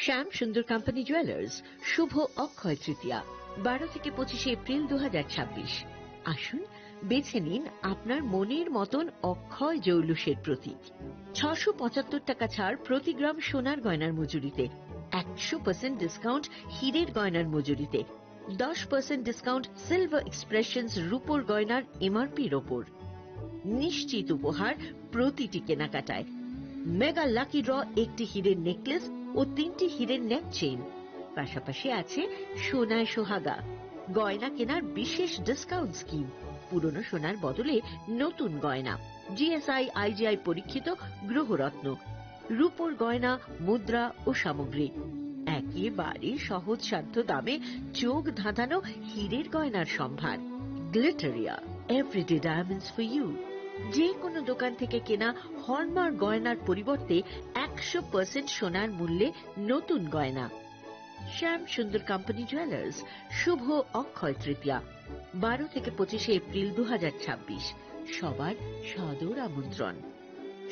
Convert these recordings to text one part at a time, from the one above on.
শ্যাম সুন্দর company jewellers শুভ অক্ষয় তৃতীয়া 12 থেকে 25 এপ্রিল 2026। আসুন বেছে নিন আপনার মনের মতন অক্ষয় জৌলুসের প্রতীক। 675 টাকা ছাড় প্রতি গ্রাম সোনার গয়নার মজুরিতে, 100% ডিসকাউন্ট হীরের গয়নার মজুরিতে, 10% ডিসকাউন্ট সিলভার এক্সপ্রেশনস রূপোর গয়নার এমআরপির ওপর। নিশ্চিত উপহার প্রতিটি কেনাকাটায়। মেগা লাকি ড্র একটি হীরের নেকলেস ও 3টি হীরের নেক চেইন। পাশাপাশি আছে সোনায় সোহাগা গয়না কেনার বিশেষ ডিসকাউন্ট স্কিম। পুরনো সোনার বদলে নতুন গয়না, জিএসআই আইজিআই পরীক্ষিত গ্রহরত্ন, রূপোর গয়না, মুদ্রা ও সামগ্রী। একেবারে সহজ সাধ্য দামে চোখ ধাঁধানো হীরের গয়নার সম্ভার। Glitteria, everyday diamonds for you. যে কোনো দোকান থেকে কেনা হলমার্ক গয়নার পরিবর্তে 100% সোনার মূল্যে নতুন গয়না। শ্যাম সুন্দর কোম্পানি জুয়েলার্স শুভ অক্ষয় তৃতীয়া 12 থেকে 25 এপ্রিল 2026। সবার সাদর আমন্ত্রণ।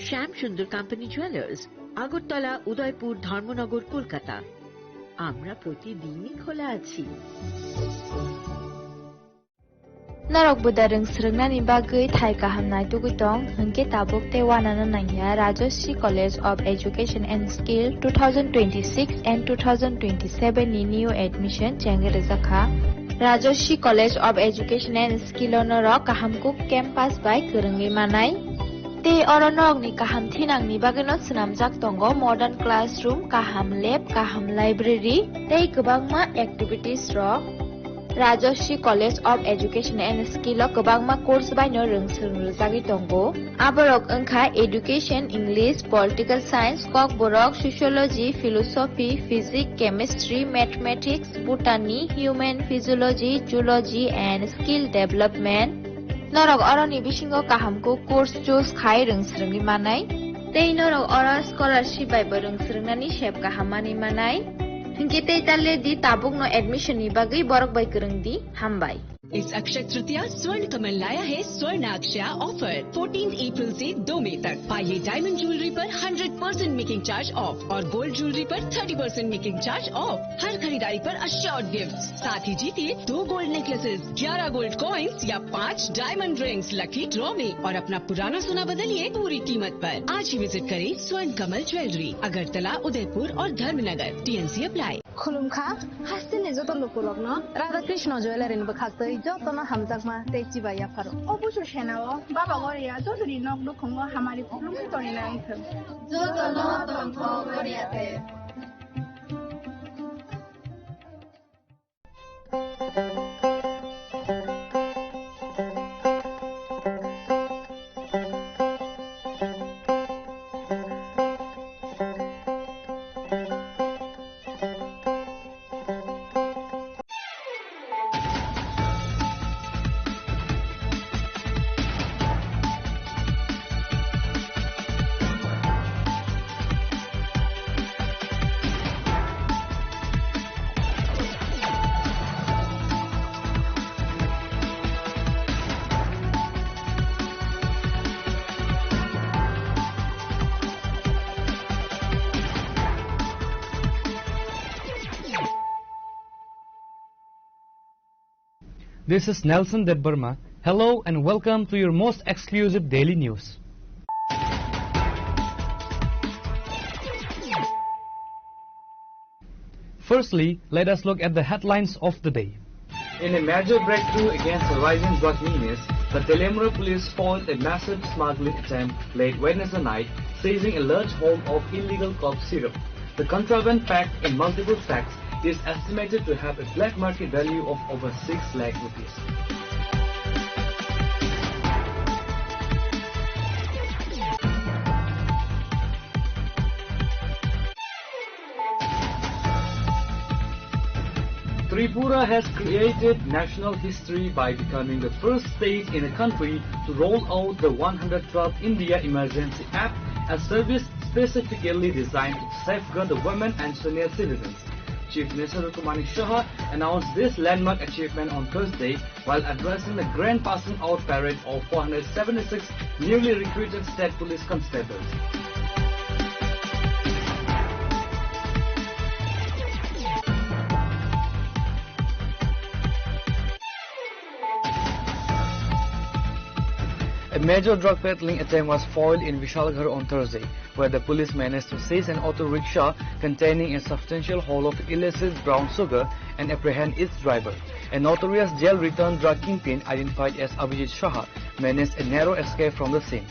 শ্যাম সুন্দর কোম্পানি জুয়েলার্স, আগরতলা, উদয়পুর, ধর্মনগর, কলকাতা। আমরা প্রতিদিনই খোলা আছি। Narok budareng srengna ni bagai thai kahamnai tugitong hengke tabuk te wanana nangya Rajoshi College of Education and Skill 2026 and 2027 ni new admission chenge rezakha Rajoshi College of Education and Skill onoro kahamkuk campus by kerenggi manai te oronok ni kaham thinang ni bageno snamjak tongo modern classroom, kaham lab, kaham library tei kwbangma activities rok Rajoshi College of Education and Skill o kwbangma course baino rongsung rwjagui tongo. Aborok wngkha Education, English, Political Science, Kok Borok, Sociology, Philosophy, Physics, Chemistry, Mathematics, Botany, Human Physiology, Zoology and Skill Development. Norok oroni bisingo kahamko course choose khai rongsrungni manai. Tei norok oro scholarship bai bo rongsrungnani sep kahamani manai. Hingkite talle di tabuk no admission ni bagai borok bai kereng di hambai. इस अक्षय तृतीया स्वर्ण कमल लाया है स्वर्ण अक्षया offer 14 अप्रैल से 2 मई तक। पाइए diamond jewellery पर 100% making charge of और गोल्ड ज्वेलरी पर 30% मेकिंग चार्ज ऑफ। हर खरीदारी पर अश्योर्ड गिफ्ट, साथ ही जीतिए 2 गोल्ड नेकलेसेस, 11 गोल्ड कॉइन्स या 5 डायमंड रिंग्स लकी ड्रॉ में और अपना पुराना सोना बदलिए पूरी कीमत पर। आज ही विजिट करें स्वर्ण कमल ज्वेलरी, अगरतला, उदयपुर और धर्मनगर। TNC apply. खुलुमखा हासिने जतो लोकलग्न राधा कृष्ण ज्वेलरीनि बखासै जतनो हामजाकमा तेची बाया फारो अबुसु सेनाव बाबा गरिया जतुरि नक दुखंग हमारी खुलुमखि तरिना आइथो जतनो तंथ गरियाते। This is Nelson Debbarma. Hello and welcome to your most exclusive daily news. Firstly, let us look at the headlines of the day. In a major breakthrough against the rising drug menace, the Telemura police foiled a massive smuggling attempt late Wednesday night, seizing a large haul of illegal cough syrup. The contraband, packed in multiple sacks, is estimated to have a black market value of over 6 lakh rupees. Tripura has created national history by becoming the first state in the country to roll out the 112 India Emergency App, a service specifically designed to safeguard the women and senior citizens. Chief Minister Rutumani Shah announced this landmark achievement on Thursday while addressing the grand passing out parade of 476 newly recruited state police constables. A major drug peddling attempt was foiled in Vishalgarh on Thursday, where the police managed to seize an auto rickshaw containing a substantial haul of illicit brown sugar and apprehend its driver. A notorious jail-returned drug kingpin identified as Abhijit Shah managed a narrow escape from the scene.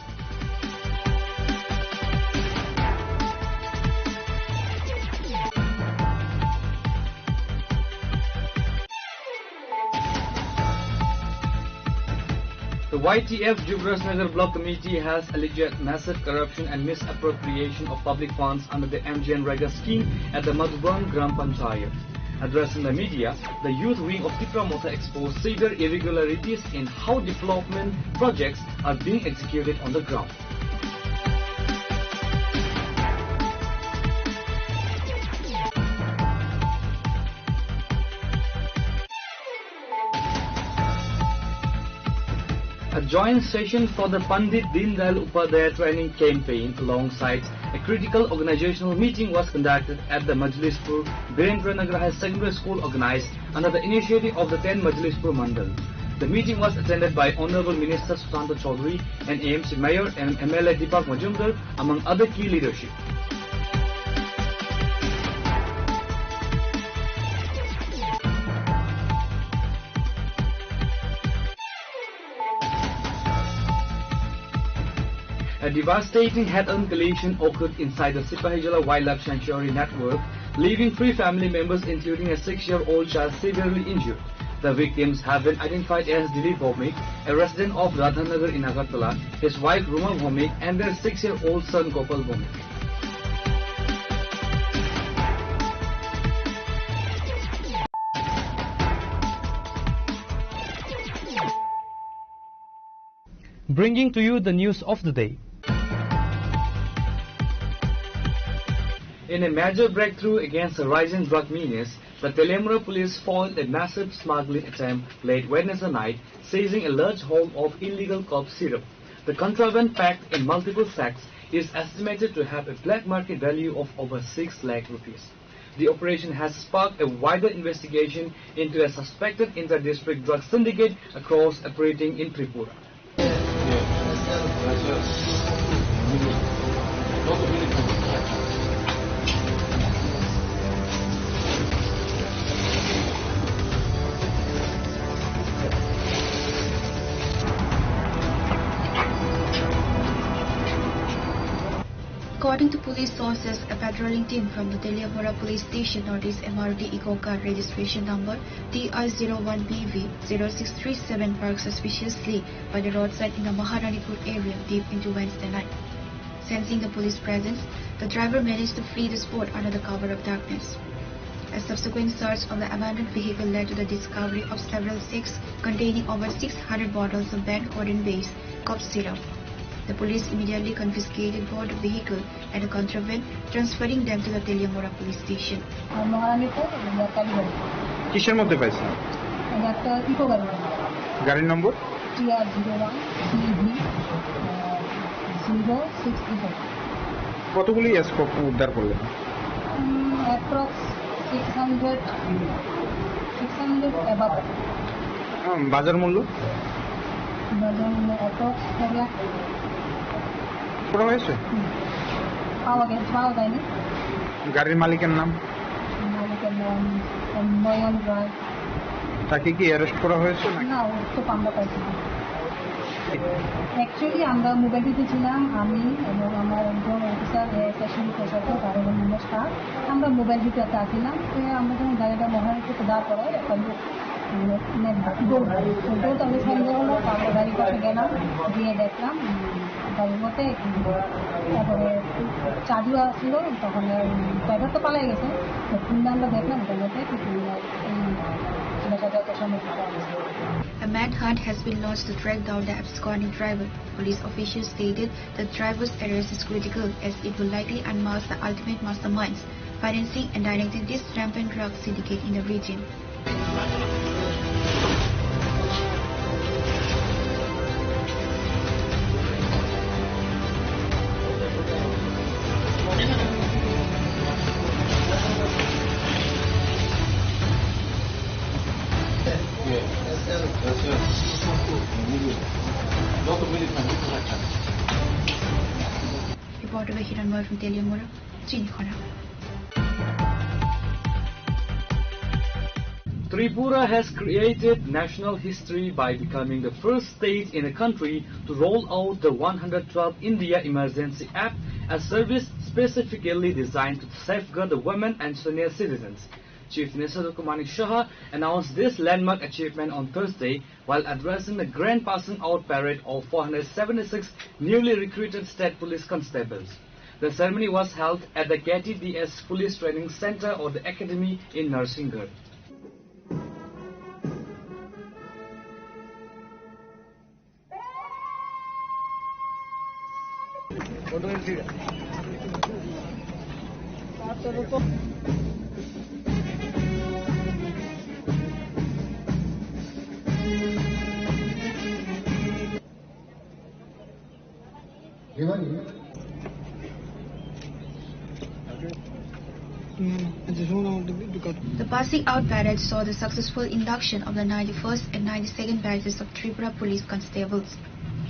The YTF Jubrasnagar Block Committee has alleged massive corruption and misappropriation of public funds under the MGNREGA scheme at the Madhuban Gram Panchayat. Addressing the media, the youth wing of Tipramotha exposed severe irregularities in how development projects are being executed on the ground. A joint session for the Pandit Deendayal Upadhyaya training campaign alongside a critical organizational meeting was conducted at the Majlispur Birendranagar High Secondary School organized under the initiative of the 10 Majlispur Mandal. The meeting was attended by Honorable Minister Sutanta Chaudhary and AMC Mayor and MLA Deepak Majumdar among other key leadership. A devastating head-on collision occurred inside the Sipahijala Wildlife Sanctuary network, leaving 3 family members including a 6-year-old child severely injured. The victims have been identified as Dilip Bhomik, a resident of Radhanagar in Agartala, his wife Ruma Bhomik and their 6-year-old son Gopal Bhomik. Bringing to you the news of the day. In a major breakthrough against the rising drug menace, the Telemura police foiled a massive smuggling attempt late Wednesday night, seizing a large haul of illegal cough syrup. The contraband, packed in multiple sacks, is estimated to have a black market value of over 6 lakh rupees. The operation has sparked a wider investigation into a suspected inter-district drug syndicate across operating in Tripura. According to police sources, a patrolling team from the Telemura police station noticed MRT Eco Car registration number TR01BV0637 parked suspiciously by the roadside in the Maharanipur area deep into Wednesday night. Sensing the police presence, the driver managed to flee the spot under the cover of darkness. A subsequent search of the abandoned vehicle led to the discovery of several sacks containing over 600 bottles of banned codon-based cough syrup. The police immediately confiscated both the vehicle and the contraband, transferring them to the Telemura police station. কিসের মধ্যে পাইছেন? একটা eco গাড়ি, গাড়ির নম্বর TR01CV0634। কতগুলি scope উদ্ধার করলেন? Approx 600 above। বাজার মূল্য অ্যাপ্রক্স 4 লাখ করা হয়েছে। পাওয়া যায়নি। গাড়ির মালিকের নাম? মালিকের নাম নয়ন রায়। তাকে কি অ্যারেস্ট করা হয়েছে? না, ও তো আমরা পাইছি। অ্যাকচুয়ালি আমরা মোবাইল দিতে ছিলাম, আমি এবং আমার একজন অফিসার সেশন প্রশাসক আর এবং নমস্কার, আমরা মোবাইল দিতে আসছিলাম। আমরা যখন গাড়িটা মহারানীপুরকে দাঁড় করাই একটা লোক দৌড় আমি সন্দেহ হলো, তারপরে গাড়ির কাছে গেলাম, গিয়ে দেখলাম গাড়ির মধ্যে তারপরে চাবিও আসলো, তখন ড্রাইভার তো পালাই গেছে, খুললে আমরা দেখলাম ওটার মধ্যে A manhunt has been launched to track down the absconding driver. Police officials stated the driver's arrest is critical as it will likely unmask the ultimate masterminds financing and directing this rampant drug syndicate in the region. Gracias. Hiranmoy from Teliamura, Chinikhara. Tripura has created national history by becoming the first state in the country to roll out the 112th India Emergency Act, a service specifically designed to safeguard the women and senior citizens. Chief Minister Dr. Manik Saha announced this landmark achievement on Thursday while addressing the grand passing out parade of 476 newly recruited state police constables. The ceremony was held at the KTDS Police Training Center or the Academy in Narsingarh. The passing out parade saw the successful induction of the 91st and 92nd batches of Tripura police constables.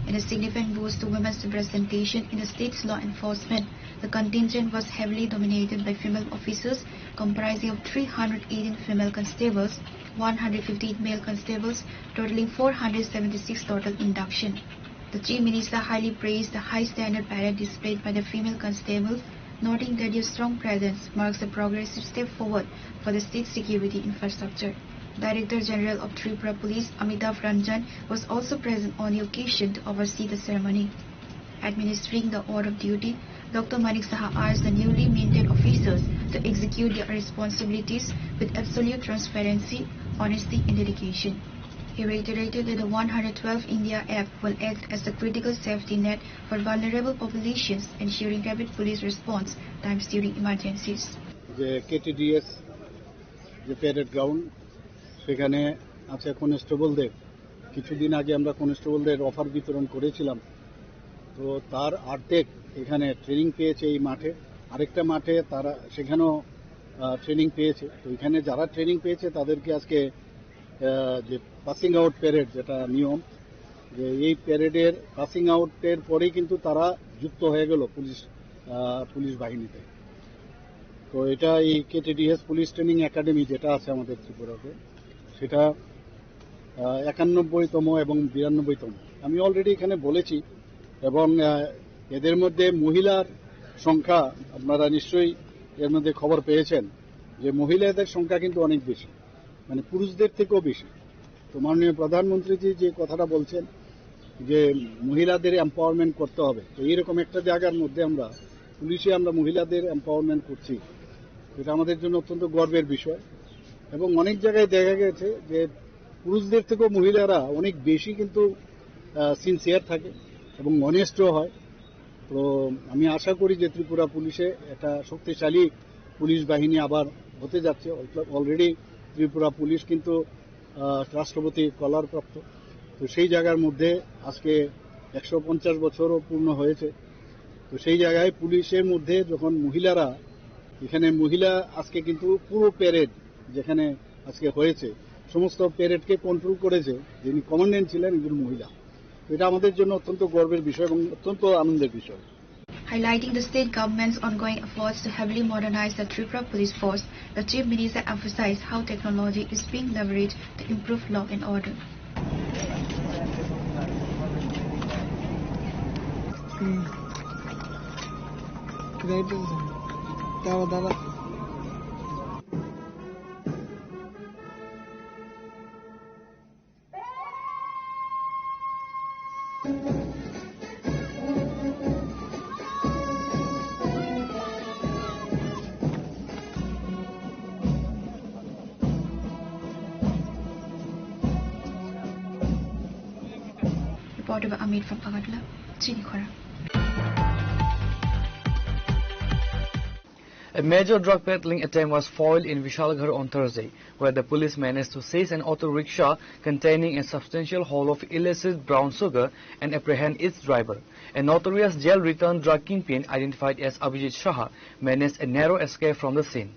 In a significant boost to women's representation in the state's law enforcement, the contingent was heavily dominated by female officers, comprising of 318 female constables, 158 male constables, totaling 476 total induction. The Chief Minister highly praised the high standard parade displayed by the female constables, noting that their strong presence marks a progressive step forward for the state's security infrastructure. Director General of Tripura Police Amitav Ranjan was also present on the occasion to oversee the ceremony. Administering the order of duty, Dr. Manik Saha urged the newly minted officers to execute their responsibilities with absolute transparency, honesty and dedication. He reiterated that the 112th India Act will act as a critical safety net for vulnerable populations, ensuring rapid police response times during emergencies. The KTDS, the parade ground, সেখানে আছে কনস্টেবলদের কিছুদিন আগে আমরা কনস্টেবলদের offer বিতরণ করেছিলাম তো তার অর্ধেক এখানে ট্রেনিং পেয়েছে এই মাঠে আরেকটা মাঠে তারা সেখানেও ট্রেনিং পেয়েছে তো এখানে যারা ট্রেনিং পেয়েছে তাদেরকে আজকে যে পাসিং আউট প্যারেড যেটা নিয়ম যে এই প্যারেডের পাসিং আউটের পরেই কিন্তু তারা যুক্ত হয়ে গেল পুলিশ বাহিনীতে তো এটা এই কেটিডিএস পুলিশ ট্রেনিং একাডেমি যেটা আছে আমাদের ত্রিপুরাতে সেটা 91তম এবং 92তম আমি অলরেডি এখানে বলেছি এবং এদের মধ্যে মহিলার সংখ্যা আপনারা নিশ্চয়ই এর মধ্যে খবর পেয়েছেন যে মহিলাদের সংখ্যা কিন্তু অনেক বেশি মানে পুরুষদের থেকেও বেশি তো মাননীয় প্রধানমন্ত্রীজি যে কথাটা বলছেন যে মহিলাদের এম্পাওয়ারমেন্ট করতে হবে তো এইরকম একটা জায়গার মধ্যে আমরা পুলিশে আমরা মহিলাদের এম্পাওয়ারমেন্ট করছি এটা আমাদের জন্য অত্যন্ত গর্বের বিষয় এবং অনেক জায়গায় দেখা গেছে যে পুরুষদের থেকেও মহিলারা অনেক বেশি কিন্তু সিনসিয়ার থাকে এবং অনেস্টও হয় তো আমি আশা করি যে ত্রিপুরা পুলিশে একটা শক্তিশালী পুলিশ বাহিনী আবার হতে যাচ্ছে অলরেডি ত্রিপুরা পুলিশ কিন্তু রাষ্ট্রপতি কলারপ্রাপ্ত তো সেই জায়গার মধ্যে আজকে 150 বছরও পূর্ণ হয়েছে তো সেই জায়গায় পুলিশের মধ্যে যখন মহিলারা এখানে মহিলা আজকে কিন্তু পুরো প্যারেড যেখানে আজকে হয়েছে সমস্ত প্যারেডকে কন্ট্রোল করেছে যিনি কমান্ড্যান্ট ছিলেন একজন মহিলা এটা আমাদের জন্য অত্যন্ত গর্বের বিষয় এবং অত্যন্ত আনন্দের বিষয় Highlighting the state government's ongoing efforts to heavily modernize the Tripura police force, the Chief Minister emphasized how technology is being leveraged to improve law and order. Reported by Amit from Agadla, Chinikhara. A major drug peddling attempt was foiled in Vishalgarh on Thursday, where the police managed to seize an auto rickshaw containing a substantial haul of illicit brown sugar and apprehend its driver. A notorious jail-returned drug kingpin identified as Abhijit Shah managed a narrow escape from the scene.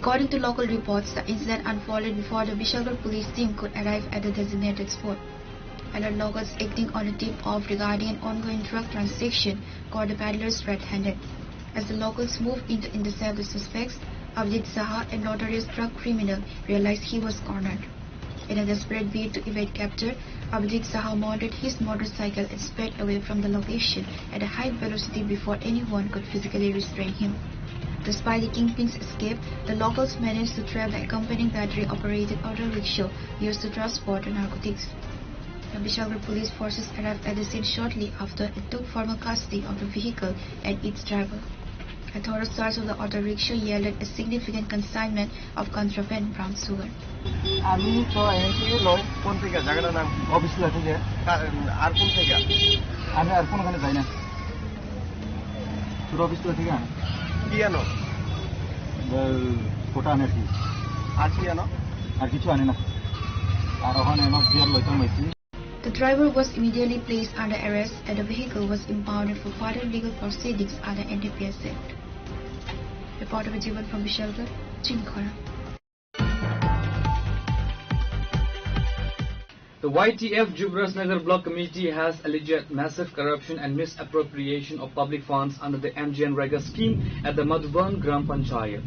According to local reports, the incident unfolded before the Vishalgarh police team could arrive at the designated spot. Alert locals acting on a tip-off regarding an ongoing drug transaction caught the peddlers red-handed. As the locals moved in to intercept the suspects, Abhijit Saha, a notorious drug criminal, realized he was cornered. In a desperate bid to evade capture, Abhijit Saha mounted his motorcycle and sped away from the location at a high velocity before anyone could physically restrain him. Despite the kingpin's escape, the locals managed to trap the accompanying battery-operated auto rickshaw used to transport the narcotics. The Vishalgarh police forces arrived at the scene shortly after and took formal custody of the vehicle and its driver. A thorough search of the auto rickshaw yielded a significant consignment of contraband brown sugar. আমি তো এখানে লয় কোন থেকে জায়গাটার নাম office থেকে আর কোন থেকে আমি আর কোনখানে যাই না শুধু অফিস থেকে আনি কি আনো কোটা আনে আর কি আনো আর কিছু আনি না আর ওখানে এনো বিয়ার লইতে হইছি. The driver was immediately placed under arrest and the vehicle was impounded for further legal proceedings under NDPS Act. Reporter Jivan from Vishalgarh, Chinkhora. The YTF Jubraj Nagar Block Committee has alleged massive corruption and misappropriation of public funds under the MGNREGA scheme at the Madhuban Gram Panchayat.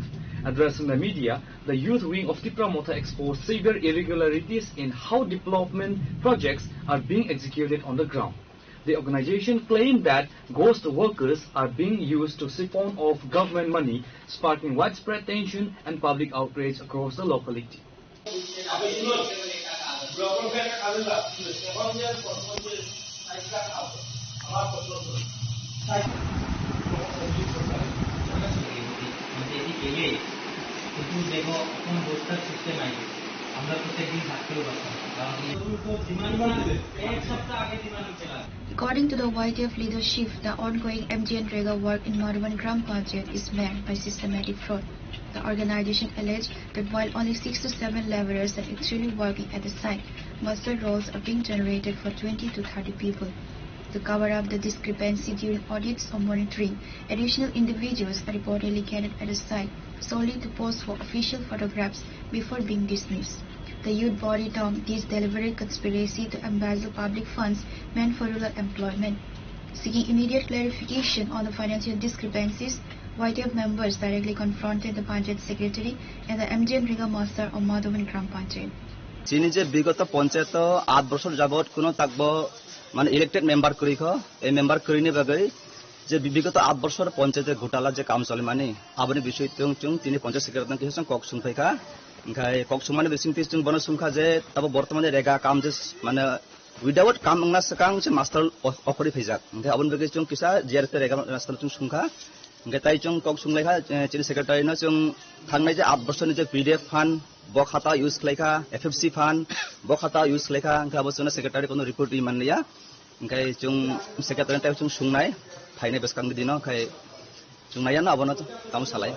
Addressing the media, the youth wing of Tipra Motha exposed severe irregularities in how development projects are being executed on the ground. The organization claimed that ghost workers are being used to siphon off government money, sparking widespread tension and public outrage across the locality. According to the YTF leadership, the ongoing MGNREGA work in Madhuban Gram Panchayat is marred by systematic fraud. The organization alleged that while only 6 to 7 laborers are actually working at the site, master roles are being generated for 20 to 30 people. To cover up the discrepancy during audits or monitoring, additional individuals are reportedly gathered at the site solely to pose for official photographs before being dismissed. The youth body termed this deliberate conspiracy to embezzle public funds meant for rural employment. Seeking immediate clarification on the financial discrepancies, YTF members directly confronted the Panchayat Secretary and the MGNREGA master of Madhuban Gram Panchayat. চিনি যে বিগত পঞ্চায়েত 8 বছর যাবত কোনো তাকব মানে elected member করি এই member করিনি বাগৈ যে বিগত 8 বছর পঞ্চায়েতের ঘোটালা যে কাম চলে মানে আবনি বিষয় চুং তিনি পঞ্চায়েত সেক্রেটারি কিসং কক সুংফাইখা ওখাই কক সুমানে বিসিং তিস চুং বন সুংখা যে তাব বর্তমানে রেগা কাম যে মানে উইদাউট কাম না সকাং যে মাস্টার অকরি ফেজাক ওখাই আবন বেগে চুং কিসা জিআরতে রেগা মাস্টার চুং সুংখা ওখাই তাই চুং কক সুংলাইখা চিনি সেক্রেটারি ন চুং থাংনাই যে 8 বছরনি যে পিডিএফ ফান্ড বখাতা ইউজ খাইখা এফএফসি ফান্ড বখাতা ইউজ খাইখা ওখাই আবসনা সেক্রেটারি কোনো রিপোর্ট ইমানলিয়া ওখাই চুং সেক্রেটারি তাই চুং সুংনাই ফাইনে বেসকাং দিনো ওখাই চুংনাইয়া না আবনা তো কাম সালাই.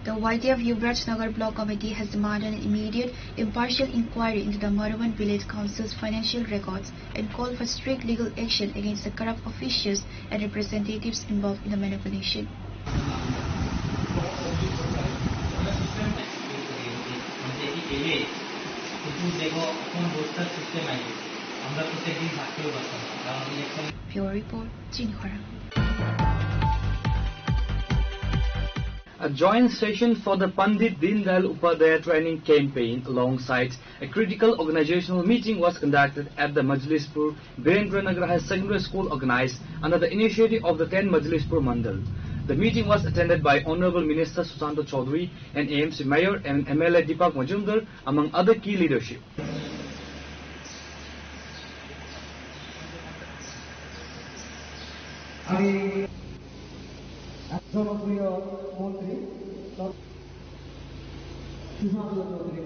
The YTF Jubraj Nagar Block Committee has demanded an immediate, impartial inquiry into the Madhuban Village Council's financial records and called for strict legal action against the corrupt officials and representatives involved in the manipulation. Pure Report, Chinkhora. A joint session for the Pandit Deen Dayal Upadhyaya training campaign alongside a critical organizational meeting was conducted at the Majlispur Birendranagar High Secondary School organized under the initiative of the 10 Majlispur Mandal. The meeting was attended by Honorable Minister Susanto Chaudhary and AMC Mayor and MLA Deepak Majumdar among other key leadership. জনপ্রিয় মন্ত্রী সুশান্ত চৌধুরী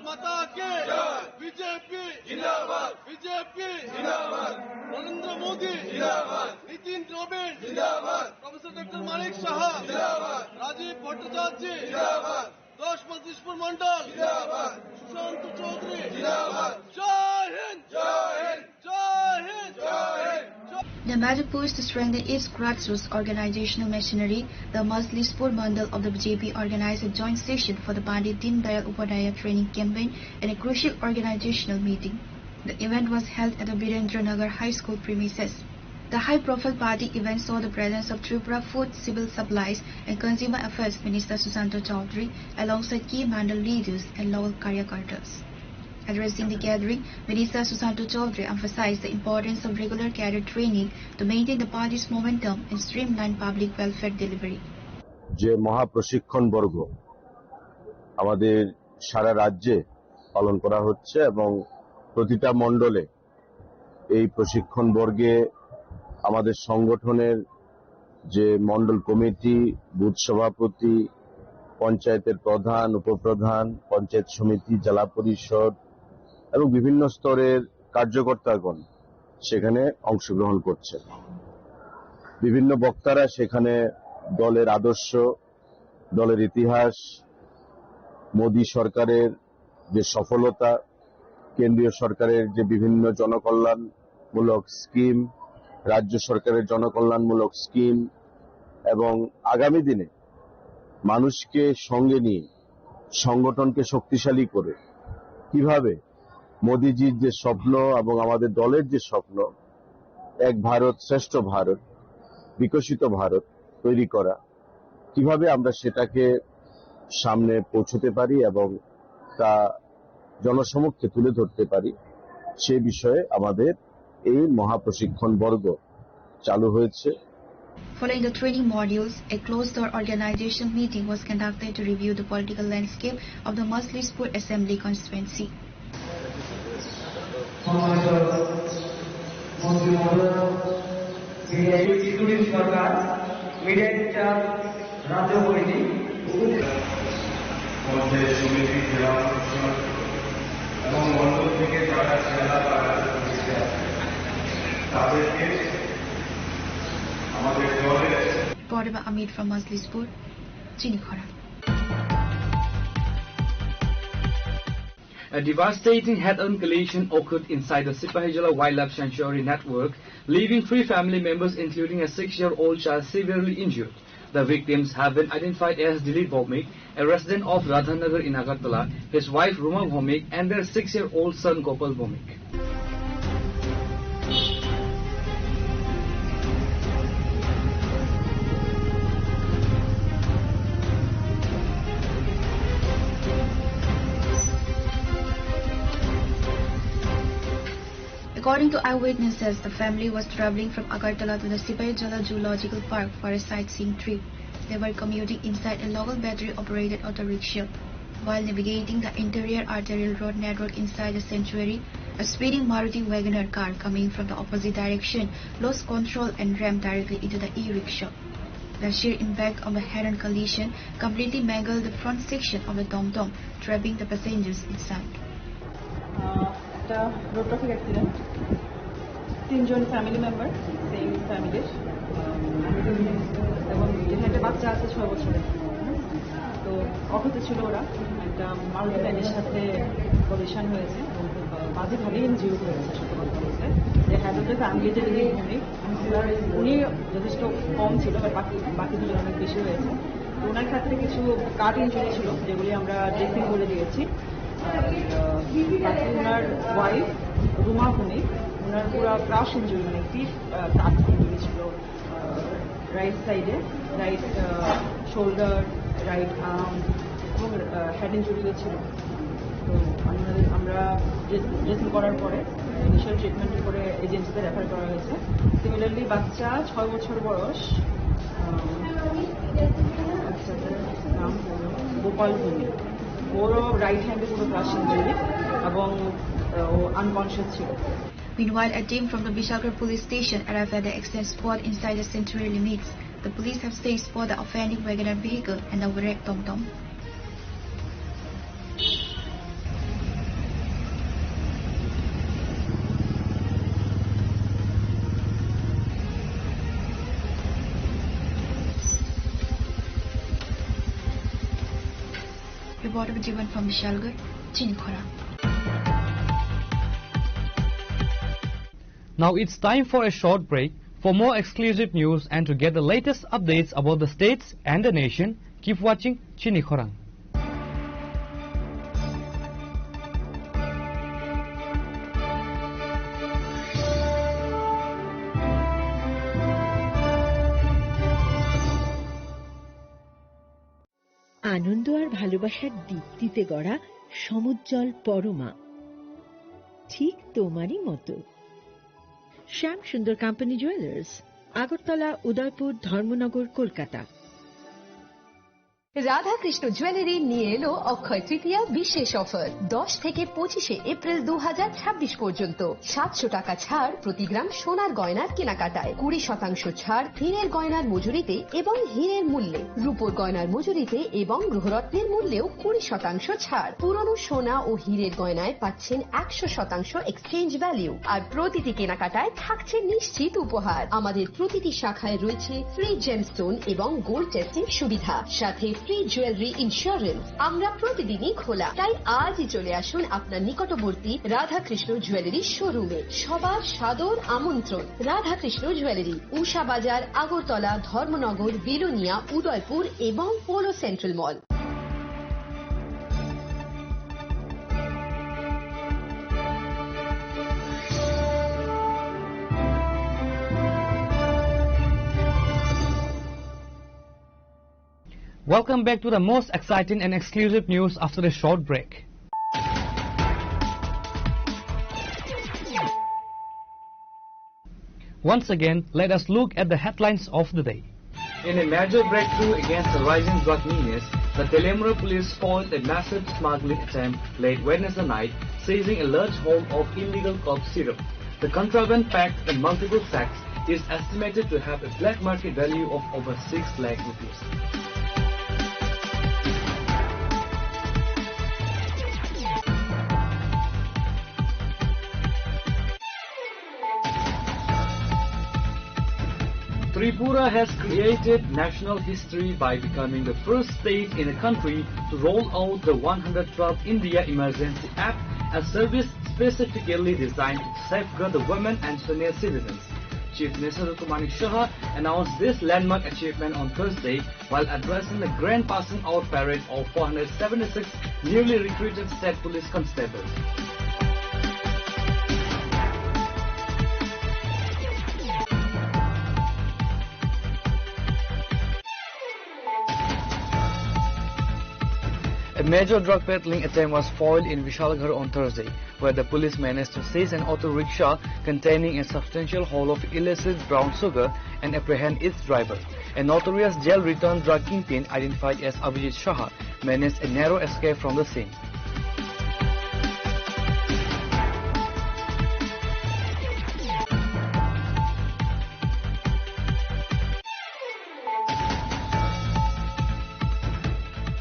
মাতা কে BJP জিন্দাবাদ BJP জিন্দাবাদ নরেন্দ্র মোদি জিন্দাবাদ নীতিন নবীন জিন্দাবাদ professor doctor Manik Saha জিন্দাবাদ রাজীব ভট্টাচার্য জিন্দাবাদ 10 মজলিসপুর মন্ডল জিন্দাবাদ সুশান্ত চৌধুরী জিন্দাবাদ জয় হিন্দ জয় হিন্দ জয় হিন্দ জয় Hind. In a major push to strengthen its grassroots organizational machinery, the Majlispur Mandal of the BJP organized a joint session for the Pandit Deen Dayal Upadhyaya training campaign and a crucial organizational meeting. The event was held at the Birendranagar High School premises. The high-profile party event saw the presence of Tripura Food, Civil Supplies and Consumer Affairs Minister Susanto Chaudhary alongside key mandal leaders and local karyakartas. Addressing the gathering, Minister Susanto Chaudhary emphasized the importance of regular cadet training to maintain the party's momentum and streamline public welfare delivery. যে মহাপ্রশিক্ষণ বর্গ আমাদের সারা রাজ্যে পালন করা হচ্ছে এবং প্রতিটা মণ্ডলে এই প্রশিক্ষণ বর্গে আমাদের সংগঠনের যে মণ্ডল কমিটি, বুথ সভাপতি, পঞ্চায়েতের প্রধান, উপপ্রধান, পঞ্চায়েত সমিতি, জেলা পরিষদ এবং বিভিন্ন স্তরের কার্যকর্তাগণ সেখানে অংশগ্রহণ করছেন। বিভিন্ন বক্তারা সেখানে দলের আদর্শ, দলের ইতিহাস, মোদী সরকারের যে সফলতা, কেন্দ্রীয় সরকারের যে বিভিন্ন জনকল্যাণমূলক স্কিম, রাজ্য সরকারের জনকল্যাণমূলক স্কিম এবং আগামী দিনে মানুষকে সঙ্গে নিয়ে সংগঠনকে শক্তিশালী করে কিভাবে মোদিজির যে স্বপ্ন এবং আমাদের দলের যে স্বপ্ন, এক ভারত শ্রেষ্ঠ ভারত, বিকশিত ভারত তৈরি করা, কিভাবে আমরা সেটাকে সামনে পৌঁছতে পারি এবং তা জনসমক্ষে তুলে ধরতে পারি, সে বিষয়ে আমাদের এই মহাপ্রশিক্ষণ বর্গ চালু হয়েছে। Following the training modules, a closed-door organization meeting was conducted to review the political landscape of the Majlispur Assembly constituency. Reported by Amit from Majlispur, Chinikhara. A devastating head-on collision occurred inside the Sipahijala Wildlife Sanctuary network, leaving 3 family members including a 6-year-old child severely injured. The victims have been identified as Dilip Bhomik, a resident of Radhanagar in Agartala, his wife Ruma Bhomik and their 6-year-old son Gopal Bhomik. According to eyewitnesses, the family was traveling from Agartala to the Sipahijala Zoological Park for a sightseeing trip. They were commuting inside a local battery-operated auto rickshaw. While navigating the interior arterial road network inside the sanctuary, a speeding Maruti Wagoner car coming from the opposite direction lost control and rammed directly into the e-rickshaw. The sheer impact of the head-on collision completely mangled the front section of the tom-tom, trapping the passengers inside. একটা road traffic accident, 3 জন family member, same ফ্যামিলির, এবং যেখানে একটা বাচ্চা আছে 6 বছরের। তো অক্ষত ছিল ওরা, একটা মারুতি ভ্যানের সাথে কলিশন হয়েছে এবং বাজেভাবেই ইনজিউর হয়েছে। সত্য কথা বলতে যে হ্যাডের ফ্যামিলি যে ভূমি, উনি যথেষ্ট কম ছিল, বাকি দুজন অনেক বেশি হয়েছে। তো ওনার ক্ষেত্রে কিছু কাট ইনজুরি ছিল যেগুলি আমরা ড্রেসিং করে দিয়েছি। বাকি ওনার ওয়াইফ রুমা ভূমি, ওনার পুরো ক্রাশ ইঞ্জুরি, মানে পিঠ কাট ইঞ্জুরি ছিল রাইট সাইডে, রাইট শোল্ডার, রাইট আর্ম এবং হেড ইঞ্জুরিও ছিল। তো আমরা ড্রেসিং করার পরে ইনিশিয়াল ট্রিটমেন্টের পরে এজেন্সিতে রেফার করা হয়েছে। সিমিলারলি বাচ্চা 6 বছর বয়স, নাম গোপাল ভূমি, ওরও রাইট হ্যান্ডে পুরো ক্রাশ ইঞ্জুরি এবং ও আনকনশিয়াস ছিল। Meanwhile, a team from the Bishalgarh police station arrived at the accident spot inside the sanctuary limits. The police have seized for the offending Wagoner vehicle and the wrecked tom-tom. Reporter Jivan from Bishalgarh, Chinikhara. Now it's time for a short break. For more exclusive news and to get the latest updates about the states and the nation, keep watching Chini Khorang. আনন্দ আর ভালোবাসার দীপ্তিতে গড়া সমুজ্জ্বল পরমা, ঠিক তোমারই মতো। শ্যাম সুন্দর company jewellers, Agartala, Udaipur, Dharmanagar, Kolkata. Radhakrishna jewellery নিয়ে এলো অক্ষয় তৃতীয়া বিশেষ offer. 10 থেকে 25 এপ্রিল 2026 পর্যন্ত 700 টাকা ছাড় প্রতি গ্রাম সোনার গয়নার কেনাকাটায়, 20% ছাড় হীরের গয়নার মজুরিতে এবং হীরের মূল্যে, রূপোর গয়নার মজুরিতে এবং গ্রহরত্নের মূল্যেও 20% ছাড়। পুরনো সোনা ও হীরের গয়নায় পাচ্ছেন 100% এক্সচেঞ্জ ভ্যালু, আর প্রতিটি কেনাকাটায় থাকছে নিশ্চিত উপহার। আমাদের প্রতিটি শাখায় রয়েছে ফ্রি জেমস্টোন এবং গোল্ড টেস্টিং সুবিধা, সাথে ফ্রি জুয়েলারি ইন্স্যুরেন্স। আমরা প্রতিদিনই খোলা, তাই আজই চলে আসুন আপনার নিকটবর্তী রাধাকৃষ্ণ জুয়েলারি শোরুমে। সবার সাদর আমন্ত্রণ। রাধাকৃষ্ণ জুয়েলারি, উষা বাজার, আগরতলা, ধর্মনগর, বিলোনিয়া, উদয়পুর এবং polo central mall. Welcome back to the most exciting and exclusive news after a short break. Once again, let us look at the headlines of the day. In a major breakthrough against the rising drug menace, the Telemura police foiled a massive smuggling attempt late Wednesday night, seizing a large haul of illegal cough syrup. The contraband, packed in multiple sacks, is estimated to have a black market value of over 6 lakh rupees. Tripura has created national history by becoming the first state in the country to roll out the 112th India Emergency Act, a service specifically designed to safeguard the women and senior citizens. Chief Minister Dr. Manik Saha announced this landmark achievement on Thursday while addressing the grand passing out parade of 476 newly recruited state police constables. A major drug peddling attempt was foiled in Vishalgarh on Thursday, where the police managed to seize an auto rickshaw containing a substantial haul of illicit brown sugar and apprehend its driver. A notorious jail-returned drug kingpin identified as Abhijit Shah managed a narrow escape from the scene.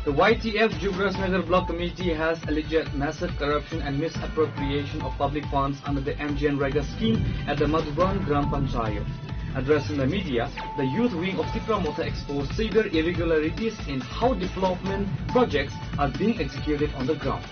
The YTF Jubrasnagar Block Committee has alleged massive corruption and misappropriation of public funds under the MGN Rega scheme at the Madhuban Gram Panchayat. Addressing the media, the youth wing of Tipramotha exposed severe irregularities in how development projects are being executed on the ground.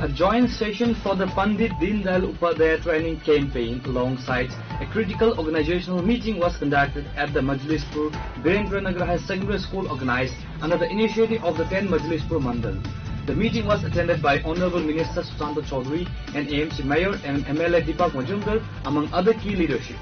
A joint session for the Pandit Deendayal Upadhyaya training campaign alongside a critical organizational meeting was conducted at the Majlispur Birendranagar High Secondary School organized under the initiative of the 10 Majlispur Mandal. The meeting was attended by Honorable Minister Susanta Chaudhary and AMC Mayor and MLA Deepak Majumdar among other key leadership.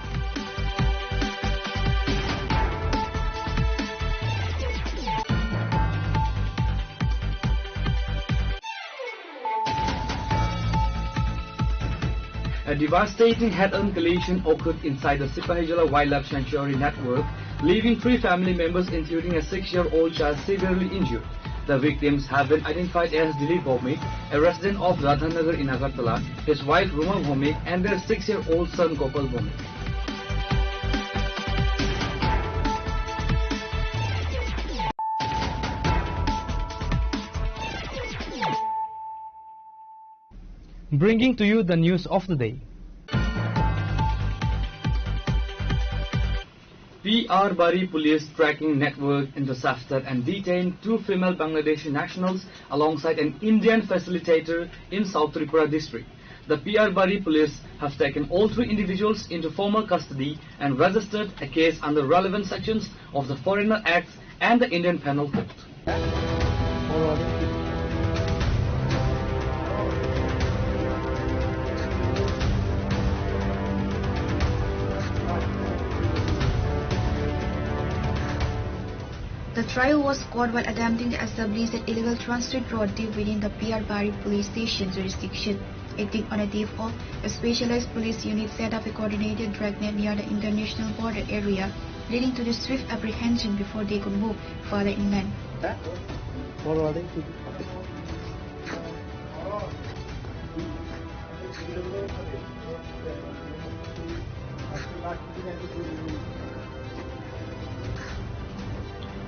A devastating head-on collision occurred inside the Sipahijala Wildlife Sanctuary network, leaving 3 family members including a 6-year-old child severely injured. The victims have been identified as Dilip Bhomik, a resident of Radhanagar in Agartala, his wife Ruma Bhomik and their 6-year-old son Gopal Bhomik. Bringing to you the news of the day. PR Bari Police Tracking Network intercepted and detained 2 female Bangladeshi nationals alongside an Indian facilitator in South Tripura district. The PR Bari police have taken all 3 individuals into formal custody and registered a case under relevant sections of the Foreigner Act and the Indian Penal Code. The trio was caught while attempting to establish an illegal transit road deep within the PR Bari police station jurisdiction. Acting on a day off, a specialized police unit set up a coordinated dragnet near the international border area, leading to the swift apprehension before they could move further inland.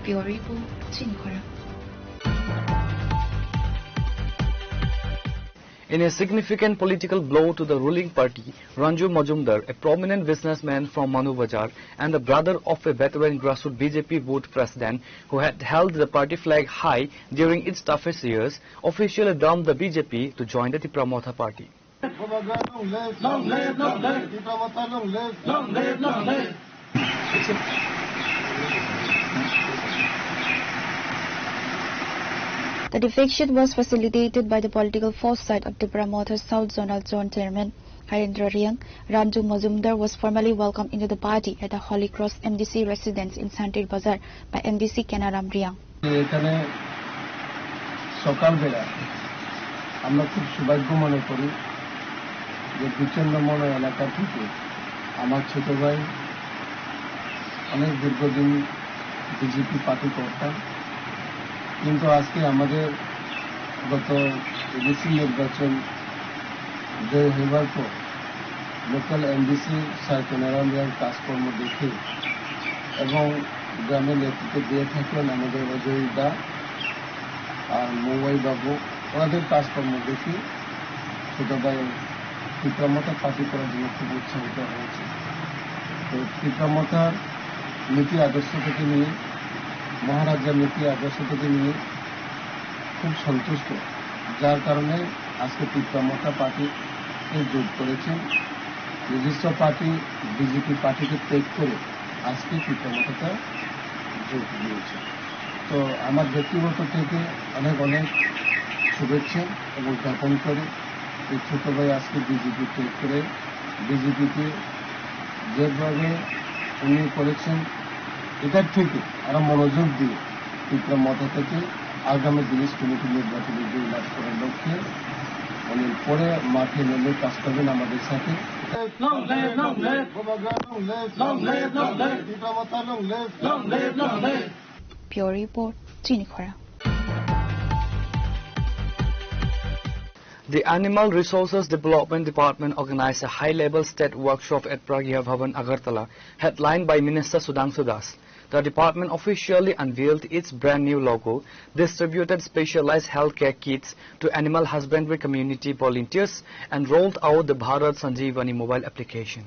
Bureau Report, Chinkhara. In a significant political blow to the ruling party, Ranju Majumdar, a prominent businessman from Manu Bazar and the brother of a veteran grassroots BJP board president who had held the party flag high during its toughest years, officially dumped the BJP to join the Tipramotha party. Long live, long live. Long live, long live. The defection was facilitated by the political foresight of Tipramotha South Zonal Zone Chairman Harendra Riang. Ranju Majumdar was formally welcomed into the party at the Holy Cross MDC residence in Santir Bazar by MDC Kenaram Riang. এখানে সকালবেলা আমরা খুব সৌভাগ্য মনে করি যে বিচ্ছিন্নমনা এলাকা থেকে আমার ছোট ভাই অনেক দীর্ঘদিন বিজেপি পার্টি করতাম, কিন্তু আজকে আমাদের গত এডিসি নির্বাচন জয় হবার পর লোকাল এমডিসি স্যার কেনারাম রায়ের কাজকর্ম দেখে এবং গ্রামের নেতৃত্ব দিয়ে থাকলেন আমাদের অজয় দা আর মৌবাই বাবু, ওনাদের কাজকর্ম দেখে ছোট ভাই টিপ্রামথা পার্টি করার জন্য খুব উৎসাহিত হয়েছে। তো টিপ্রামথার নীতি আদর্শ থেকে নিয়ে মহারাজার নীতি আদর্শ থেকে নিয়ে খুব সন্তুষ্ট, যার কারণে আজকে টিপ্রামথা পার্টিতে যোগ করেছেন। নিজস্ব পার্টি বিজেপি পার্টিকে ত্যাগ করে আজকে টিপ্রামথাতে যোগ দিয়েছে। তো আমার ব্যক্তিগত থেকে অনেক অনেক শুভেচ্ছা এবং জ্ঞাপন করি এই ছোট ভাই আজকে বিজেপি ত্যাগ করে বিজেপিকে যেভাবে উনি করেছেন এটার থেকে আরো মনোযোগ দিয়ে টিপ্রামথা থেকে আগামী দিনের কমিটি নির্বাচনে জয়লাভ করার লক্ষ্যে উনি পরে মাঠে নেমে কাজ করবেন আমাদের সাথে। Pure Report, Chinkhara. The Animal Resources Development Department organized a high-level state workshop at Pragya Bhavan, Agartala, headlined by Minister Sudhanshu Das. The department officially unveiled its brand-new logo, distributed specialized healthcare kits to animal husbandry community volunteers, and rolled out the Bharat Sanjeevani mobile application.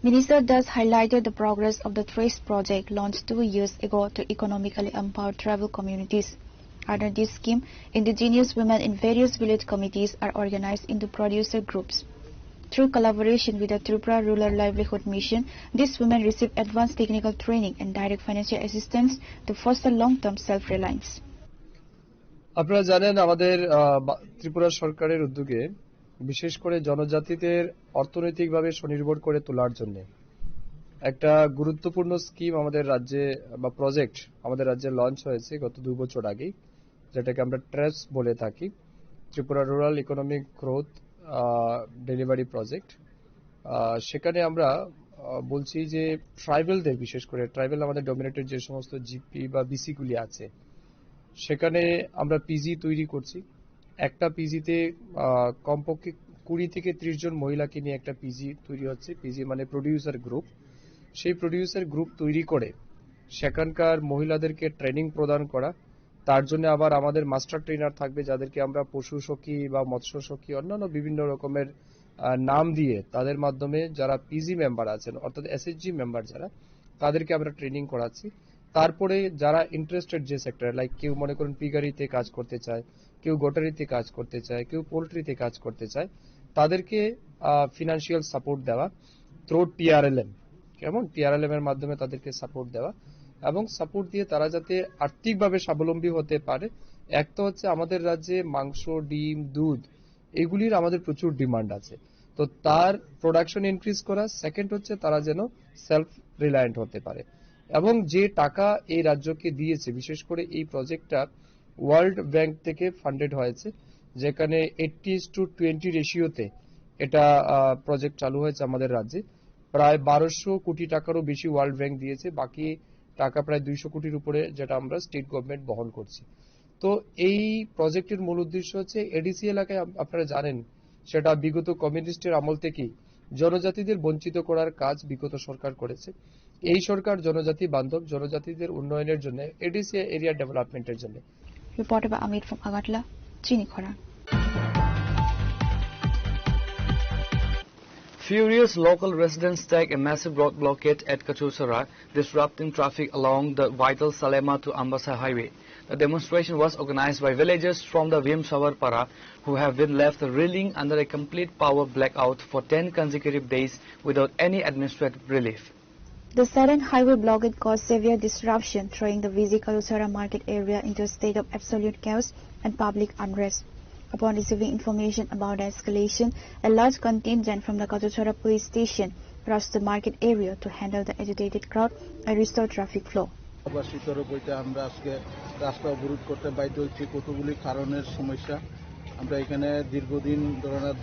Minister Das highlighted the progress of the TRACE project launched 2 years ago to economically empower tribal communities. Under this scheme, indigenous women in various village committees are organized into producer groups. Through collaboration with the Tripura Rural Livelihood Mission, these women receive advanced technical training and direct financial assistance to foster long-term self-reliance. আপনারা জানেন আমাদের ত্রিপুরা সরকারের উদ্যোগে বিশেষ করে জনজাতিদের অর্থনৈতিকভাবে স্বনির্ভর করে তোলার জন্য একটা গুরুত্বপূর্ণ স্কিম আমাদের রাজ্যে বা প্রজেক্ট আমাদের রাজ্যে লঞ্চ হয়েছে গত 2 বছর আগে, যেটাকে আমরা ট্রেস বলে থাকি, Tripura rural economic growth delivery project. সেখানে আমরা বলছি যে ট্রাইবেলদের, বিশেষ করে ট্রাইবেল আমাদের ডমিনেটেড যে সমস্ত জিপি বা বিসিগুলি আছে সেখানে আমরা পিজি তৈরি করছি। একটা পিজিতে কমপক্ষে 20 থেকে 30 জন মহিলাকে নিয়ে একটা পিজি তৈরি হচ্ছে। পিজি মানে প্রডিউসার গ্রুপ। সেই প্রডিউসার গ্রুপ তৈরি করে সেখানকার মহিলাদেরকে ট্রেনিং প্রদান করা, তার জন্য আবার আমাদের মাস্টার ট্রেনার থাকবে, যাদেরকে আমরা পশু সখী বা মৎস্য সখী অন্যান্য বিভিন্ন রকমের নাম দিয়ে তাদের মাধ্যমে যারা পিজি মেম্বার আছেন অর্থাৎ এসএসজি মেম্বার যারা, তাদেরকে আমরা ট্রেনিং করাচ্ছি। তারপরে যারা ইন্টারেস্টেড যে সেক্টরে, লাইক কেউ মনে করুন পিগারিতে কাজ করতে চায়, কেউ গোটারিতে কাজ করতে চায়, কেউ পোল্ট্রিতে কাজ করতে চায়, তাদেরকে ফিনান্সিয়াল সাপোর্ট দেওয়া থ্রু টিআরএলএম, কেমন টিআরএলএম এর মাধ্যমে তাদেরকে সাপোর্ট দেওয়া এবং সাপোর্ট দিয়ে তারা যাতে আর্থিকভাবে স্বাবলম্বী হতে পারে। এক তো হচ্ছে আমাদের রাজ্যে মাংস, ডিম, দুধ এগুলির আমাদের প্রচুর ডিমান্ড আছে, তো তার প্রোডাকশন ইনক্রিজ করা। সেকেন্ড হচ্ছে তারা যেন সেলফ রিলায়েন্ট হতে পারে। এবং যে টাকা এই রাজ্যকে দিয়েছে, বিশেষ করে এই প্রজেক্টটা ওয়ার্ল্ড ব্যাংক থেকে ফান্ডেড হয়েছে, যেখানে 80:20 রেশিওতে এটা প্রজেক্ট চালু হয়েছে আমাদের রাজ্যে। প্রায় 1200 কোটি টাকারও বেশি ওয়ার্ল্ড ব্যাংক দিয়েছে, বাকি টাকা প্রায় 200 কোটির উপরে, যেটা আমরা স্টেট গভর্নমেন্ট বহন করছি। তো এই প্রজেক্টের মূল উদ্দেশ্য হচ্ছে এডিসি এলাকায় আপনারা জানেন সেটা বিগত কমিউনিস্টের আমল থেকেই জনজাতিদের বঞ্চিত করার কাজ বিগত সরকার করেছে। এই সরকার জনজাতি বান্ধব, জনজাতিদের উন্নয়নের জন্য, এডিসি এরিয়া ডেভেলপমেন্টের জন্য। Reported by Amit from Agartala, Chini Khora. Furious local residents stake a massive road blockade at Kachusara, disrupting traffic along the vital Salema to Ambassa highway. The demonstration was organized by villagers from the Vimsawarpara who have been left reeling under a complete power blackout for 10 consecutive days without any administrative relief. The sudden highway blockade caused severe disruption, throwing the busy Kalusara market area into a state of absolute chaos and public unrest. Upon receiving information about the escalation, a large contingent from the Kalusara police station rushed the market area to handle the agitated crowd and restore traffic flow. আমরা আজকে রাস্তা অবরোধ করতে বাধ্য হচ্ছি কতগুলি কারণের সমস্যা। আমরা এখানে দীর্ঘদিন ধরনের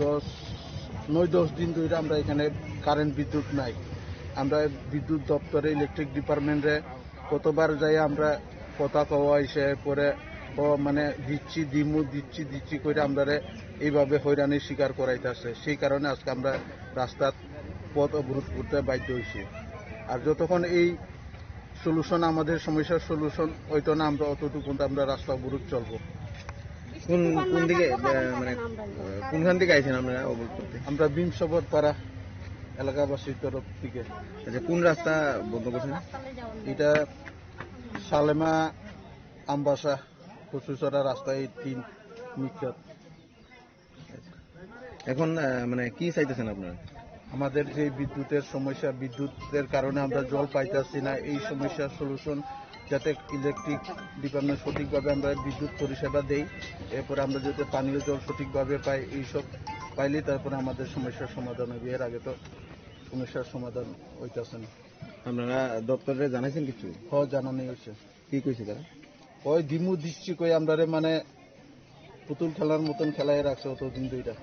9-10 দিন ধরে আমরা এখানে কারেন্ট বিদ্যুৎ নাই। আমরা বিদ্যুৎ দপ্তরে ইলেকট্রিক ডিপার্টমেন্টে কতবার যাই আমরা কথা কওয়া এসে পরে মানে দিচ্ছি দিমু দিচ্ছি করে আমরা এইভাবে হয়রানির শিকার করাইতেছে। সেই কারণে আজকে আমরা রাস্তার পথ অবরোধ করতে বাধ্য হয়েছি। আর যতক্ষণ এই সলিউশন, আমাদের সমস্যার সলিউশন হইতো না, আমরা অতটুকু আমরা রাস্তা অবরোধ চলবো। কোন দিকে মানে কোনখান থেকে আইছেন আপনারা অবরোধ করতে? আমরা ভীমসবরপাড়া এলাকাবাসীর তরফ থেকে। আচ্ছা, কোন রাস্তা বন্ধ করছেন? এটা সালেমা আমবাসা কচুচড়া রাস্তা, এই 3 মিটার। এখন মানে কি চাইতেছেন আপনারা? আমাদের যে বিদ্যুতের সমস্যা, বিদ্যুতের কারণে আমরা জল পাইতেছি না, এই সমস্যার সলিউশন যাতে ইলেকট্রিক ডিপার্টমেন্ট সঠিকভাবে আমরা বিদ্যুৎ পরিষেবা দেই, এরপরে আমরা যাতে পানীয় জল সঠিকভাবে পাই, এইসব পাইলে তারপরে আমাদের সমস্যার সমাধান হবে। এর আগে তো সমস্যার সমাধান হইতেছে না। আপনারা দপ্তরে জানাইছেন কিছু? হ্যাঁ, জানানো হয়েছে। কি কইছে তারা? ওই দিমু দিচ্ছি কই আমরা মানে পুতুল খেলার মতন খেলায় রাখছে অতদিন দুইটা।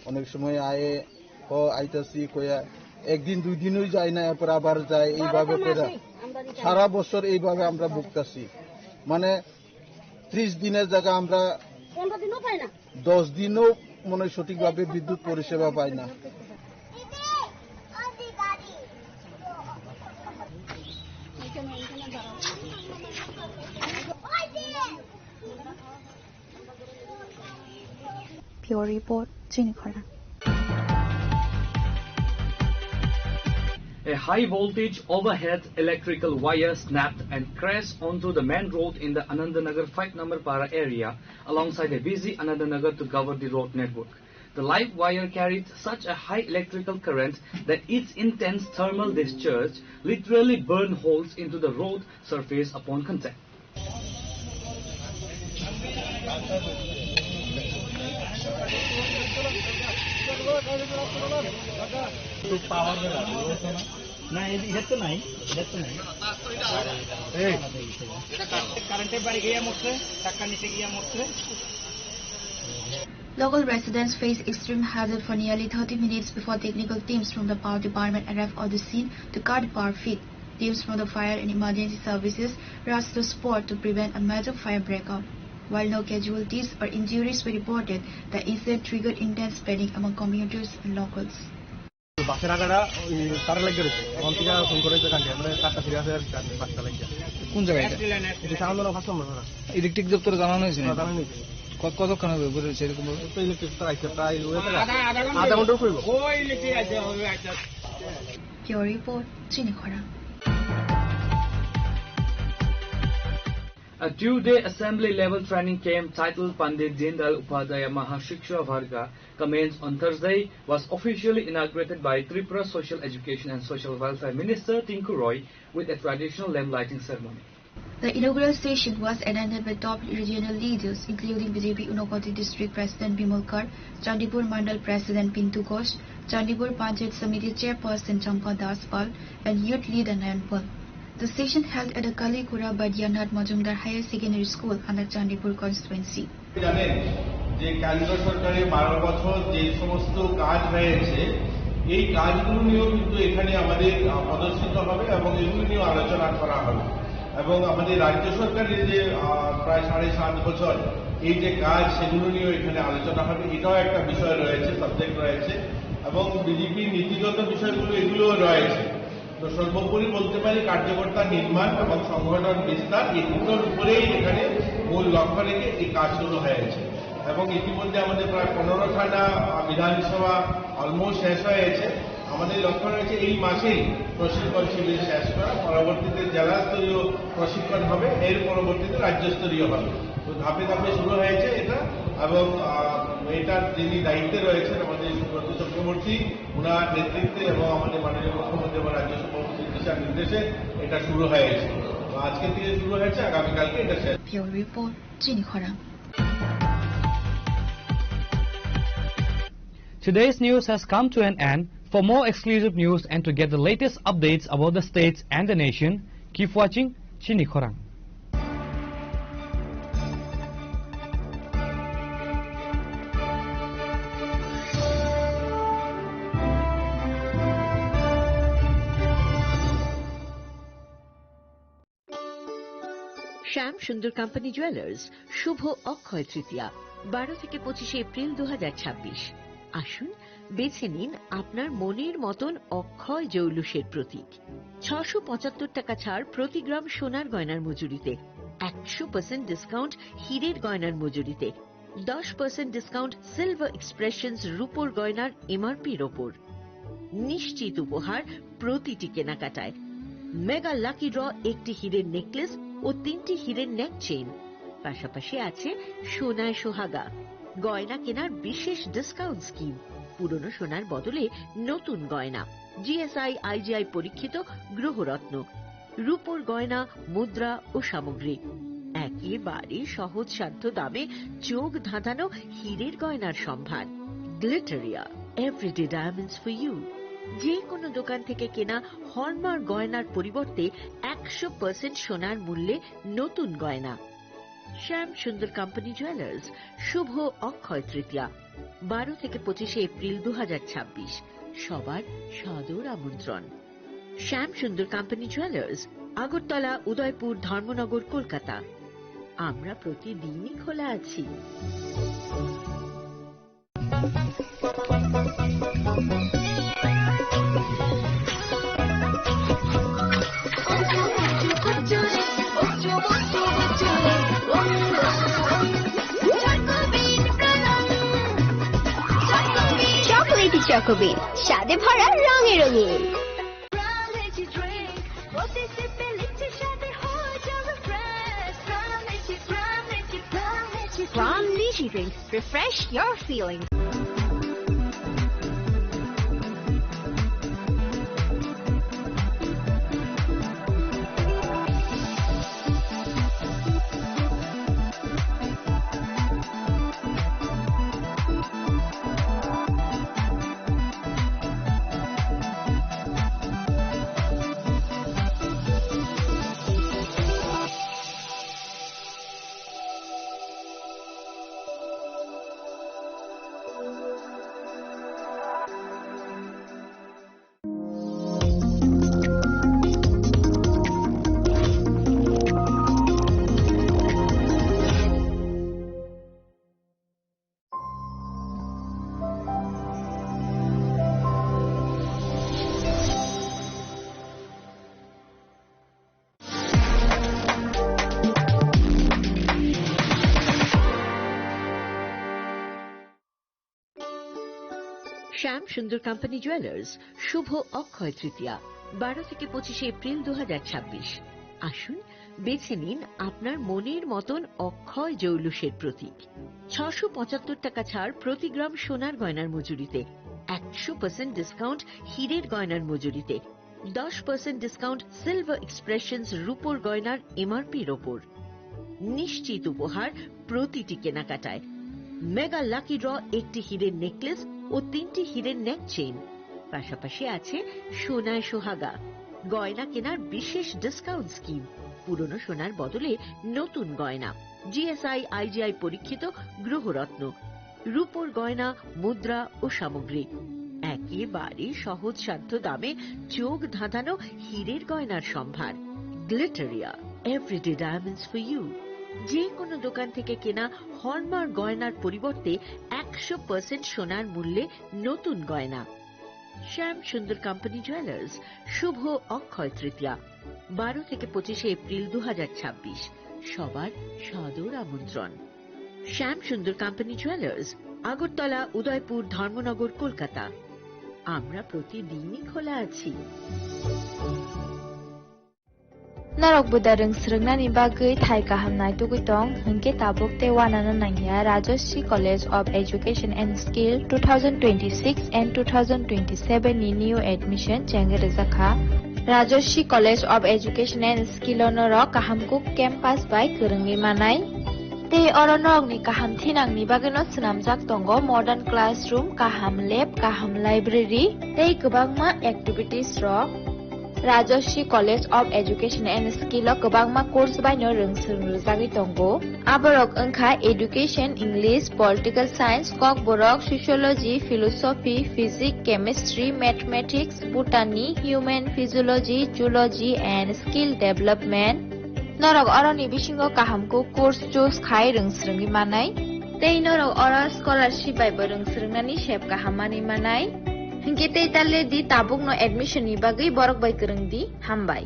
অনেক সময় আয়ে আইতাছি কইয়া একদিন 2 দিনই যায় না, এরপর আবার যায়, এইভাবে করে সারা বছর এইভাবে আমরা ভুগতাছি। মানে 30 দিনের জায়গা আমরা 10 দিনও মনে সঠিকভাবে বিদ্যুৎ পরিষেবা পাই না। Pure report, Chini Khora. A high voltage overhead electrical wire snapped and crashed onto the main road in the Anandanagar 5 number Para area alongside a busy Anandanagar to Govardhan road network. The live wire carried such a high electrical current that its intense thermal discharge literally burned holes into the road surface upon contact. Local residents faced extreme hazard for nearly 30 minutes before technical teams from the power department arrived on the scene to cut the power feed. Teams from the fire and emergency services rushed to the spot to prevent a major fire breakout. While no casualties or injuries were reported, the incident triggered intense panic among commuters and locals. বাসের আগাটা তারা লেগে রয়েছে, এখন থেকে phone করে কাটে আমরা কাটতেছি সিরিয়াসের বাচ্চা লাগিয়া কোন জায়গায় এটা সামনে ফার্স্ট নম্বর ইলেকট্রিক দপ্তরে জানানো হয়েছে না জানানো হয়েছে কতক্ষণ হবে বলেছে এরকম তো ইলেকট্রিক তো আইছে প্রায় আধা ঘন্টা করব ওই ইলেকট্রিক আছে হবে আচ্ছা Pure Report, Chinikhora. A two-day assembly-level training camp titled Pandit Deendayal Upadhyaya Mahashiksha Varga commenced on Thursday was officially inaugurated by Tripura Social Education and Social Welfare Minister Tinku Roy with a traditional lamp lighting ceremony. The inaugural session was attended by top regional leaders including BJP Unakoti District President Bimal Kar, Chandipur Mandal President Pintu Ghosh, Chandipur Panchayat Samiti Chairperson Champa Daspal and youth leader Nayan Pal. The session held at the Kalikura Badyanath Majumdar Higher Secondary School under Chandipur constituency. জানেন যে কেন্দ্র সরকারের 12 বছর যে সমস্ত কাজ হয়েছে এই কাজগুলো নিয়েও কিন্তু এখানে আমাদের প্রদর্শিত হবে এবং এগুলো নিয়ে আলোচনা করা হবে এবং আমাদের রাজ্য সরকারের যে প্রায় 7.5 বছর এই যে কাজ সেগুলো নিয়েও এখানে আলোচনা হবে এটাও একটা বিষয় রয়েছে সাবজেক্ট রয়েছে এবং বিজেপির নীতিগত বিষয়গুলো এগুলোও রয়েছে তো সর্বোপরি বলতে পারি কার্যকর্তা নির্মাণ এবং সংগঠন বিস্তার এই দুটোর উপরেই এখানে মূল লক্ষ্য রেখে এই কাজ শুরু হয়েছে এবং ইতিমধ্যে আমাদের প্রায় 15খানা বিধানসভা অলমোস্ট শেষ হয়েছে আমাদের লক্ষ্য রয়েছে এই মাসেই প্রশিক্ষণ শিবির শেষ করা পরবর্তীতে জেলা স্তরীয় প্রশিক্ষণ হবে এর পরবর্তীতে রাজ্যস্তরীয় হবে তো ধাপে ধাপে শুরু হয়েছে এটা এবং এটার যিনি দায়িত্বে রয়েছেন আমাদের সুব্রত চক্রবর্তী ওনার নেতৃত্বে এবং আমাদের মাননীয় মুখ্যমন্ত্রী এবং রাজ্য সভাপতির দিশা নির্দেশে এটা শুরু হয়েছে তো আজকে থেকে শুরু হয়েছে আগামীকালকে এটা শেষ Pure Report, Chinikhora. Today's news has come to an end. For more exclusive news and to get the latest updates about the states and the nation, keep watching Chinikhorang. শ্যাম সুন্দর কোম্পানি জুয়েলার্স শুভ অক্ষয় তৃতীয়া 12 থেকে 25 April 2026 আসুন বেছে নিন আপনার মনের মতন অক্ষয় জৌলুসের প্রতীক 675 টাকা ছাড় প্রতি গ্রাম সোনার গয়নার মজুরিতে 100% ডিসকাউন্ট হীরের গয়নার মজুরিতে 10% ডিসকাউন্ট সিলভার এক্সপ্রেশনস রূপোর গয়নার এমআরপির ওপর নিশ্চিত উপহার প্রতিটি কেনাকাটায় মেগা লাকি ড্র একটি হীরের নেকলেস ও 3টি হীরের নেক চেইন পাশাপাশি আছে সোনায় সোহাগা গয়না কেনার বিশেষ ডিসকাউন্ট স্কিম পুরনো সোনার বদলে নতুন গয়না জিএসআই আইজিআই পরীক্ষিত গ্রহরত্ন রূপোর গয়না মুদ্রা ও সামগ্রী একেবারে সহজসাধ্য দামে চোখ ধাঁধানো হীরের গয়নার সম্ভার Glitteria everyday diamonds for you যে কোনো দোকান থেকে কেনা হলমার্ক গয়নার পরিবর্তে 100% সোনার মূল্যে নতুন গয়না শ্যাম সুন্দর কোম্পানি জুয়েলার্স শুভ অক্ষয় তৃতীয়া 12 থেকে 25 এপ্রিল 2026 সবার সাদর আমন্ত্রণ শ্যাম সুন্দর কোম্পানি জুয়েলার্স আগরতলা উদয়পুর ধর্মনগর কলকাতা আমরা প্রতিদিনই খোলা আছি চকোলেটি চকোবিন স্বাদে ভরা রঙে রঙিন From Lychee Drink, refresh your feelings. Shyamsundar company jewellers শুভ অক্ষয় তৃতীয়া 12 থেকে 25 এপ্রিল 2026। আসুন বেছে নিন আপনার মনের মতন অক্ষয় জৌলুসের প্রতীক। 675 টাকা ছাড় প্রতি গ্রাম সোনার গয়নার মজুরিতে, 100% ডিসকাউন্ট হীরের গয়নার মজুরিতে, 10% ডিসকাউন্ট সিলভার এক্সপ্রেশনস রূপোর গয়নার এমআরপির ওপর। নিশ্চিত উপহার প্রতিটি কেনাকাটায়। মেগা লাকি ড্র একটি হীরের নেকলেস ও 3টি হীরের নেক চেইন। পাশাপাশি আছে সোনায় সোহাগা গয়না কেনার বিশেষ ডিসকাউন্ট স্কিম। পুরনো সোনার বদলে নতুন গয়না, জিএসআই আইজিআই পরীক্ষিত গ্রহরত্ন, রূপোর গয়না, মুদ্রা ও সামগ্রী। একেবারে সহজসাধ্য দামে চোখ ধাঁধানো হীরের গয়নার সম্ভার। Glitteria, everyday diamonds for you. যে কোনো দোকান থেকে কেনা হলমার্ক গয়নার পরিবর্তে 100% সোনার মূল্যে নতুন গয়না। শ্যামসুন্দর কোম্পানি জুয়েলার্স শুভ অক্ষয় তৃতীয়া 12 থেকে 25 এপ্রিল 2026। সবার সাদর আমন্ত্রণ। Shyamsundar company jewellers, Agartala, Udaipur, Dharmanagar, Kolkata. আমরা প্রতিদিনই খোলা আছি। Narok budareng srengna ni bagai thai kahamnai tugitong hingke tabuk te wanana nangya Rajoshi College of Education and Skill 2026 and 2027 ni new admission jengere zakha Rajoshi College of Education and Skill onoro kahamkuk campus by kerengni manai te oronok ni kaham thinang ni bageno snamjak tongo modern classroom, kaham lab, kaham library te kubangma activities rok Rajoshi College of Education and Skill o kubangma course by no rungsrujagi tongo aborok engkha education, English, political science, kok borok sociology, philosophy, physics, chemistry, mathematics, botany, human physiology, zoology and skill development norok oroni bisingo kahamko course choose khai rungsrungi manai tei norok oro scholarship by rungsrungnani shep kahamani manai hingke tei talle di tabuk no admission ni bagai borok bai kereng di hambai।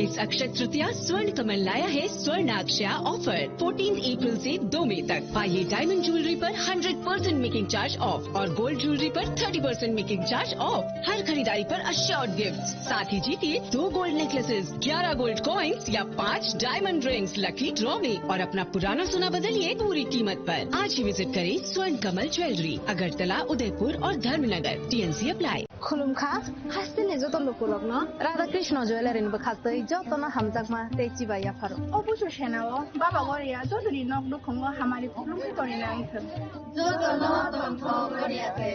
इस अक्षय तृतीया स्वर्ण कमल लाया है स्वर्णाक्षया offer 14 अप्रैल से 2 मई तक। पाइए diamond jewellery पर 100% making charge of और gold jewellery पर 30% मेकिंग चार्ज ऑफ। हर खरीदारी पर अश्योर्ड गिफ्ट, साथ ही जीतिए 2 गोल्ड नेकलेसेस, 11 गोल्ड कॉइन्स या 5 डायमंड रिंग्स लकी ड्रॉ में और अपना पुराना सोना बदलिए पूरी कीमत पर। आज ही विजिट करें स्वर्ण कमल ज्वेलरी, अगरतला, उदयपुर और धर्मनगर। TNC apply. खुलुमखा हास्तिनि जतन लुकुलग्न राधा कृष्ण ज्वेलरी बखासै जतन हामजाकमा तेची बाया फारो अबुसु सेनाओ बाबा गरिया जतनि नक दुखंगो हामारि खुलुमनि तनि नाइखो जतन दंथ गरियाते